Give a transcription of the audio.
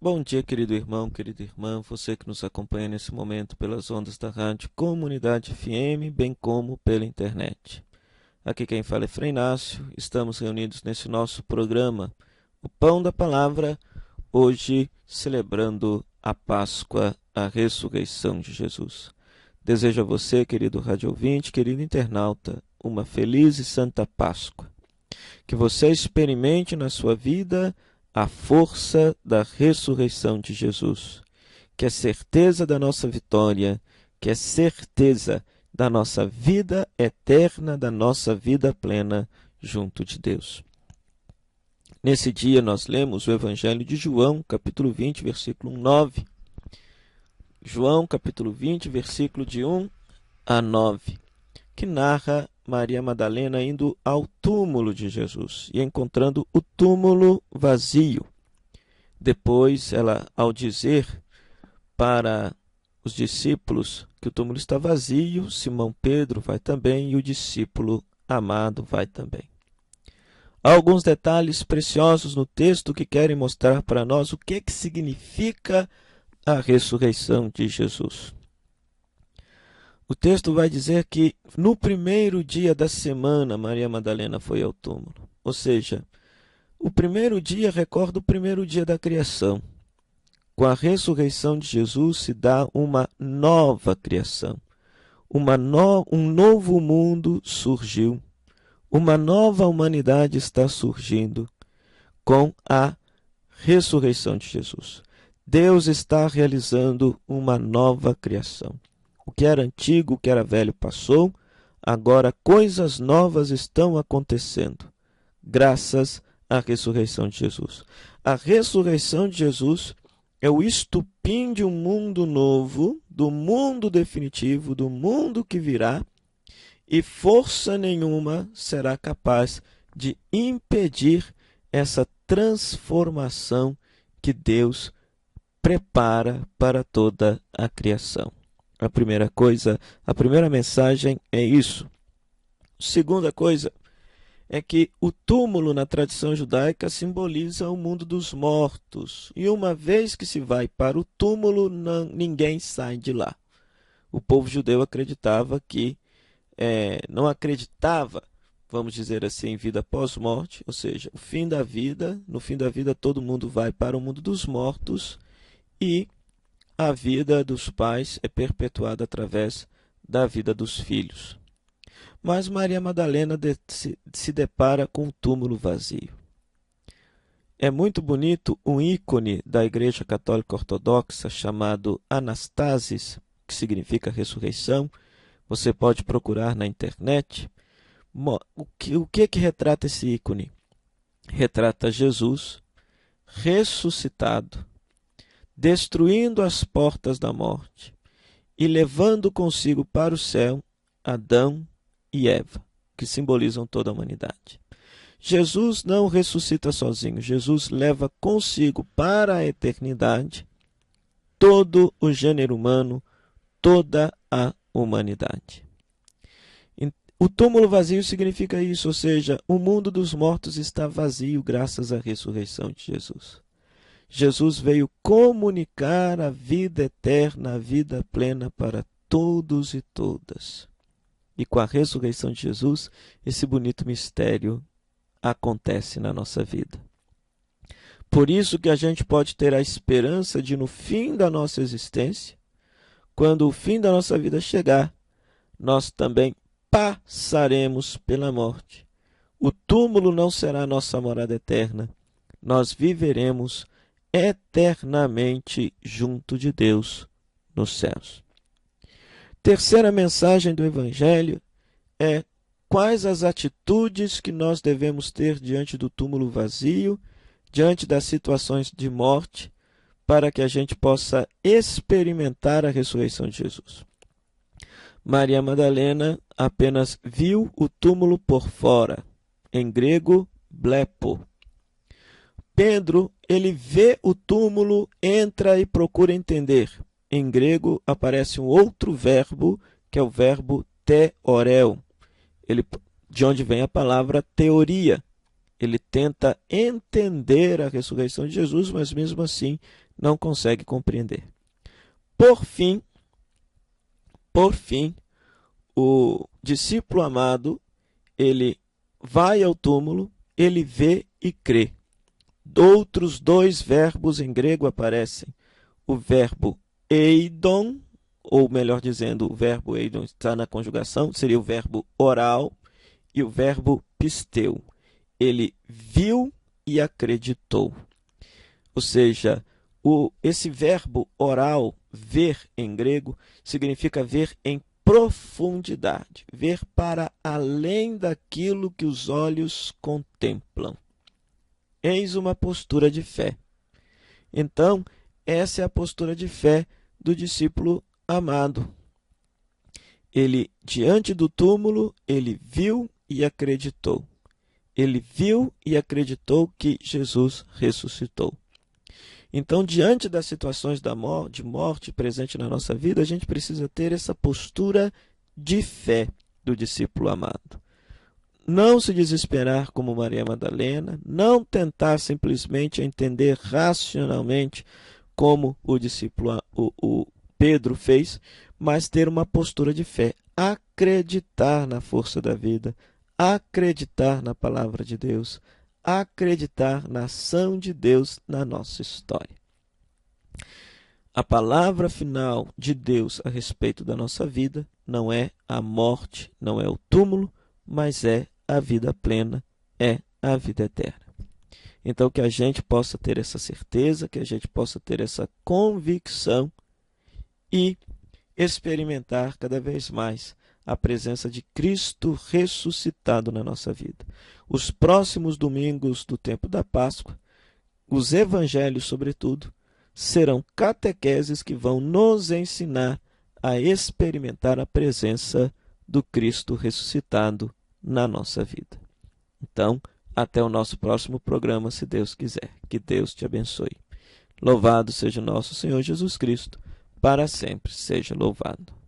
Bom dia, querido irmão, querida irmã, você que nos acompanha nesse momento pelas ondas da rádio Comunidade FM, bem como pela internet. Aqui quem fala é Frei Inácio, estamos reunidos nesse nosso programa, o Pão da Palavra, hoje celebrando a Páscoa, a ressurreição de Jesus. Desejo a você, querido rádio ouvinte, querido internauta, uma feliz e santa Páscoa. Que você experimente na sua vida a força da ressurreição de Jesus, que é certeza da nossa vitória, que é certeza da nossa vida eterna, da nossa vida plena junto de Deus. Nesse dia nós lemos o Evangelho de João, capítulo 20, versículo 9. João, capítulo 20, versículo de 1 a 9, que narra Maria Madalena indo ao túmulo de Jesus e encontrando o túmulo vazio. Depois, ela, ao dizer para os discípulos que o túmulo está vazio, Simão Pedro vai também e o discípulo amado vai também. Há alguns detalhes preciosos no texto que querem mostrar para nós o que significa a ressurreição de Jesus. O texto vai dizer que no primeiro dia da semana Maria Madalena foi ao túmulo. Ou seja, o primeiro dia recorda o primeiro dia da criação. Com a ressurreição de Jesus se dá uma nova criação. Um novo mundo surgiu. Uma nova humanidade está surgindo com a ressurreição de Jesus. Deus está realizando uma nova criação. O que era antigo, o que era velho passou, agora coisas novas estão acontecendo, graças à ressurreição de Jesus. A ressurreição de Jesus é o estupim de um mundo novo, do mundo definitivo, do mundo que virá, e força nenhuma será capaz de impedir essa transformação que Deus prepara para toda a criação. A primeira coisa, a primeira mensagem é isso. Segunda coisa é que o túmulo na tradição judaica simboliza o mundo dos mortos. E uma vez que se vai para o túmulo, ninguém sai de lá. O povo judeu acreditava que, não acreditava, vamos dizer assim, em vida pós-morte, ou seja, o fim da vida, no fim da vida todo mundo vai para o mundo dos mortos e a vida dos pais é perpetuada através da vida dos filhos. Mas Maria Madalena se depara com um túmulo vazio. É muito bonito um ícone da Igreja Católica Ortodoxa chamado Anastasis, que significa ressurreição. Você pode procurar na internet. O que retrata esse ícone? Retrata Jesus ressuscitado, destruindo as portas da morte e levando consigo para o céu Adão e Eva, que simbolizam toda a humanidade. Jesus não ressuscita sozinho, Jesus leva consigo para a eternidade todo o gênero humano, toda a humanidade. O túmulo vazio significa isso, ou seja, o mundo dos mortos está vazio graças à ressurreição de Jesus. Jesus veio comunicar a vida eterna, a vida plena para todos e todas. E com a ressurreição de Jesus, esse bonito mistério acontece na nossa vida. Por isso que a gente pode ter a esperança de, no fim da nossa existência, quando o fim da nossa vida chegar, nós também passaremos pela morte. O túmulo não será nossa morada eterna. Nós viveremos eternamente junto de Deus nos céus. Terceira mensagem do Evangelho é quais as atitudes que nós devemos ter diante do túmulo vazio, diante das situações de morte, para que a gente possa experimentar a ressurreição de Jesus. Maria Madalena apenas viu o túmulo por fora, em grego, blepo. Pedro, ele vê o túmulo, entra e procura entender. Em grego aparece um outro verbo, que é o verbo theoreo, de onde vem a palavra teoria. Ele tenta entender a ressurreição de Jesus, mas mesmo assim não consegue compreender. Por fim, o discípulo amado, ele vai ao túmulo, ele vê e crê. Outros dois verbos em grego aparecem. O verbo eidon, ou melhor dizendo, o verbo eidon está na conjugação, seria o verbo oral, e o verbo pisteu. Ele viu e acreditou. Ou seja, esse verbo oral, ver em grego, significa ver em profundidade, ver para além daquilo que os olhos contemplam. Eis uma postura de fé. Então, essa é a postura de fé do discípulo amado. Ele, diante do túmulo, ele viu e acreditou. Ele viu e acreditou que Jesus ressuscitou. Então, diante das situações de morte presente na nossa vida, a gente precisa ter essa postura de fé do discípulo amado. Não se desesperar como Maria Madalena, não tentar simplesmente entender racionalmente como o discípulo, o Pedro fez, mas ter uma postura de fé, acreditar na força da vida, acreditar na palavra de Deus, acreditar na ação de Deus na nossa história. A palavra final de Deus a respeito da nossa vida não é a morte, não é o túmulo, mas é a vida plena, é a vida eterna. Então, que a gente possa ter essa certeza, que a gente possa ter essa convicção e experimentar cada vez mais a presença de Cristo ressuscitado na nossa vida. Os próximos domingos do tempo da Páscoa, os evangelhos, sobretudo, serão catequeses que vão nos ensinar a experimentar a presença do Cristo ressuscitado na nossa vida. Então, até o nosso próximo programa, se Deus quiser. Que Deus te abençoe. Louvado seja o nosso Senhor Jesus Cristo, para sempre seja louvado.